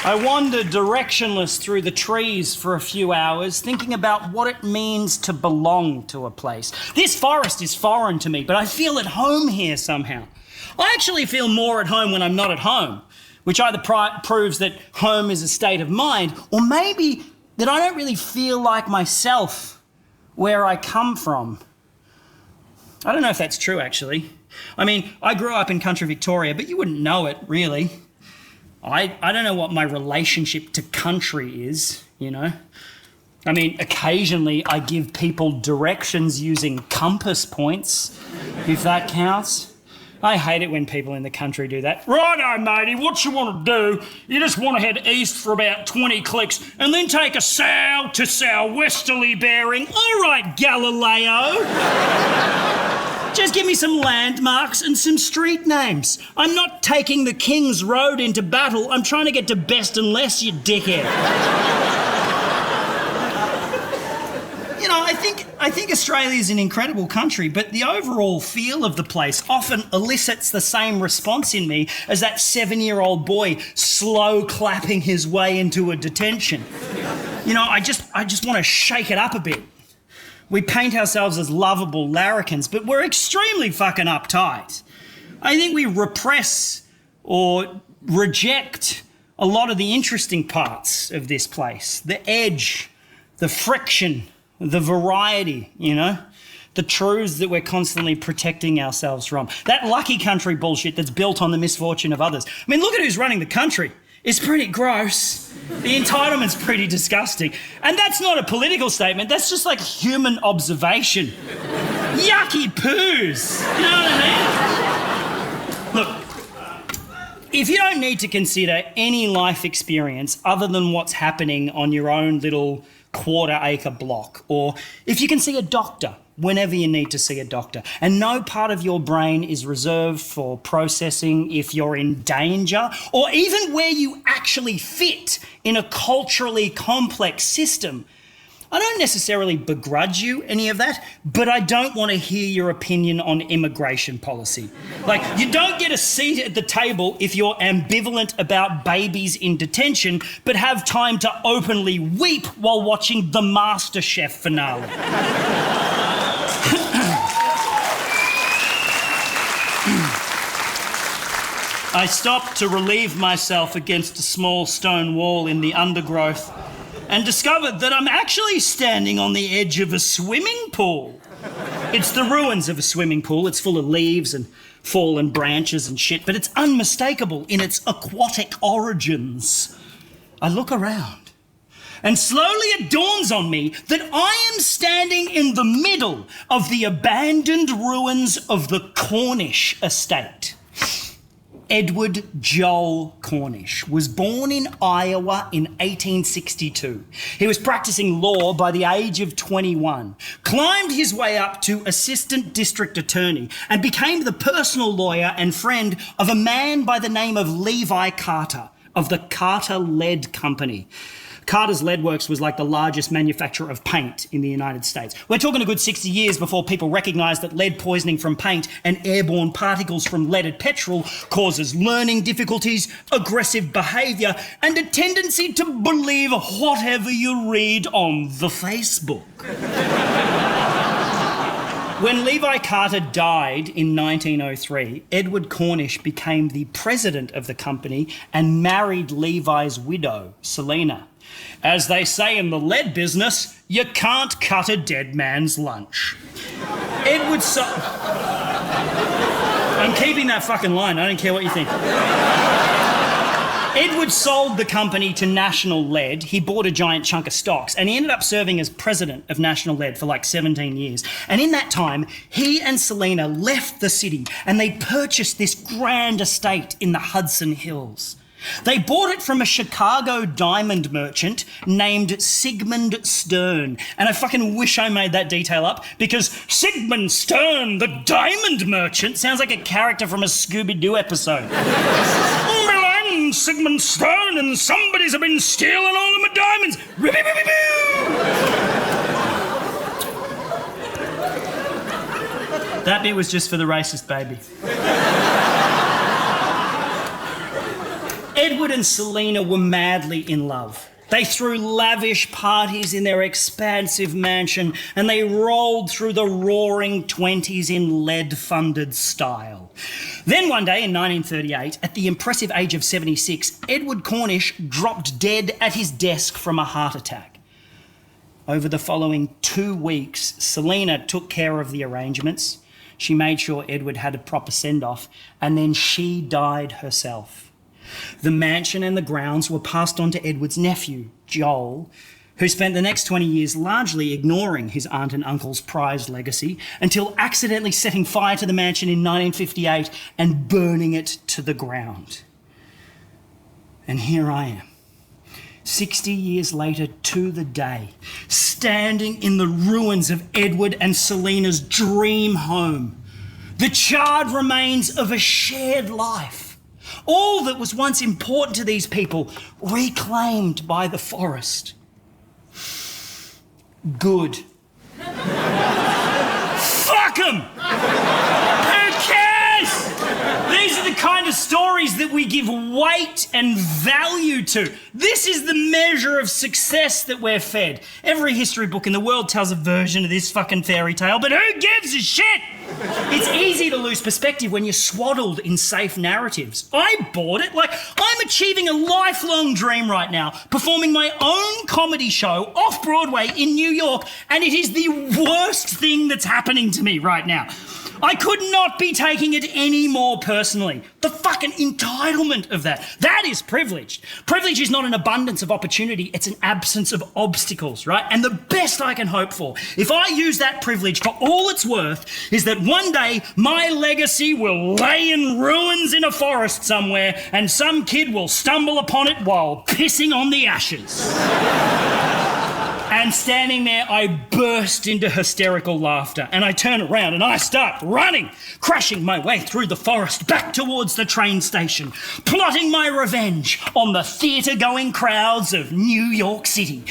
I wandered directionless through the trees for a few hours, thinking about what it means to belong to a place. This forest is foreign to me, but I feel at home here somehow. I actually feel more at home when I'm not at home, which either proves that home is a state of mind, or maybe that I don't really feel like myself where I come from. I don't know if that's true, actually. I mean, I grew up in country Victoria, but you wouldn't know it, really. I don't know what my relationship to country is, you know. I mean, occasionally I give people directions using compass points, if that counts. I hate it when people in the country do that. Righto, matey, what you want to do, you just want to head east for about 20 clicks and then take a south to southwesterly bearing. All right, Galileo. Just give me some landmarks and some street names. I'm not taking the King's Road into battle. I'm trying to get to Best and Less, you dickhead. You know, I think Australia is an incredible country, but the overall feel of the place often elicits the same response in me as that 7-year-old boy slow clapping his way into a detention. You know, I just want to shake it up a bit. We paint ourselves as lovable larrikins, but we're extremely fucking uptight. I think we repress or reject a lot of the interesting parts of this place. The edge, the friction, the variety, you know? The truths that we're constantly protecting ourselves from. That lucky country bullshit that's built on the misfortune of others. I mean, look at who's running the country. It's pretty gross. The entitlement's pretty disgusting. And that's not a political statement, that's just like human observation. Yucky poos, you know what I mean? Look, if you don't need to consider any life experience other than what's happening on your own little quarter-acre block, or if you can see a doctor whenever you need to see a doctor, and no part of your brain is reserved for processing if you're in danger, or even where you actually fit in a culturally complex system, I don't necessarily begrudge you any of that, but I don't want to hear your opinion on immigration policy. Like, you don't get a seat at the table if you're ambivalent about babies in detention, but have time to openly weep while watching the MasterChef finale. I stopped to relieve myself against a small stone wall in the undergrowth and discovered that I'm actually standing on the edge of a swimming pool. It's the ruins of a swimming pool. It's full of leaves and fallen branches and shit, but it's unmistakable in its aquatic origins. I look around, and slowly it dawns on me that I am standing in the middle of the abandoned ruins of the Cornish estate. Edward Joel Cornish was born in Iowa in 1862. He was practicing law by the age of 21, climbed his way up to assistant district attorney, and became the personal lawyer and friend of a man by the name of Levi Carter of the Carter Lead Company. Carter's Lead Works was like the largest manufacturer of paint in the United States. We're talking a good 60 years before people recognised that lead poisoning from paint and airborne particles from leaded petrol causes learning difficulties, aggressive behaviour, and a tendency to believe whatever you read on the Facebook. When Levi Carter died in 1903, Edward Cornish became the president of the company and married Levi's widow, Selena. As they say in the lead business, you can't cut a dead man's lunch. I'm keeping that fucking line, I don't care what you think. Edward sold the company to National Lead. He bought a giant chunk of stocks and he ended up serving as president of National Lead for like 17 years. And in that time, he and Selena left the city and they purchased this grand estate in the Hudson Hills. They bought it from a Chicago diamond merchant named Sigmund Stern. And I fucking wish I made that detail up because Sigmund Stern, the diamond merchant, sounds like a character from a Scooby-Doo episode. Sigmund Stern and somebody's been stealing all of my diamonds. That bit was just for the racist baby. Edward and Selina were madly in love. They threw lavish parties in their expansive mansion and they rolled through the roaring 20s in lead-funded style. Then one day in 1938, at the impressive age of 76, Edward Cornish dropped dead at his desk from a heart attack. Over the following 2 weeks, Selina took care of the arrangements. She made sure Edward had a proper send-off, and then she died herself. The mansion and the grounds were passed on to Edward's nephew, Joel, who spent the next 20 years largely ignoring his aunt and uncle's prized legacy until accidentally setting fire to the mansion in 1958 and burning it to the ground. And here I am, 60 years later to the day, standing in the ruins of Edward and Selina's dream home, the charred remains of a shared life. All that was once important to these people, reclaimed by the forest. Good. Fuck 'em! Who cares? These are the kind of stories that we give weight and value to. This is the measure of success that we're fed. Every history book in the world tells a version of this fucking fairy tale, but who gives a shit? It's easy to lose perspective when you're swaddled in safe narratives. I bought it. I'm achieving a lifelong dream right now, performing my own comedy show off Broadway in New York, and it is the worst thing that's happening to me right now. I could not be taking it any more personally. The fucking entitlement of that. That is privilege. Privilege is not an abundance of opportunity, it's an absence of obstacles, right? And the best I can hope for, if I use that privilege for all it's worth, is that one day my legacy will lay in ruins in a forest somewhere and some kid will stumble upon it while pissing on the ashes. And standing there, I burst into hysterical laughter and I turn around and I start running, crashing my way through the forest back towards the train station, plotting my revenge on the theatre-going crowds of New York City.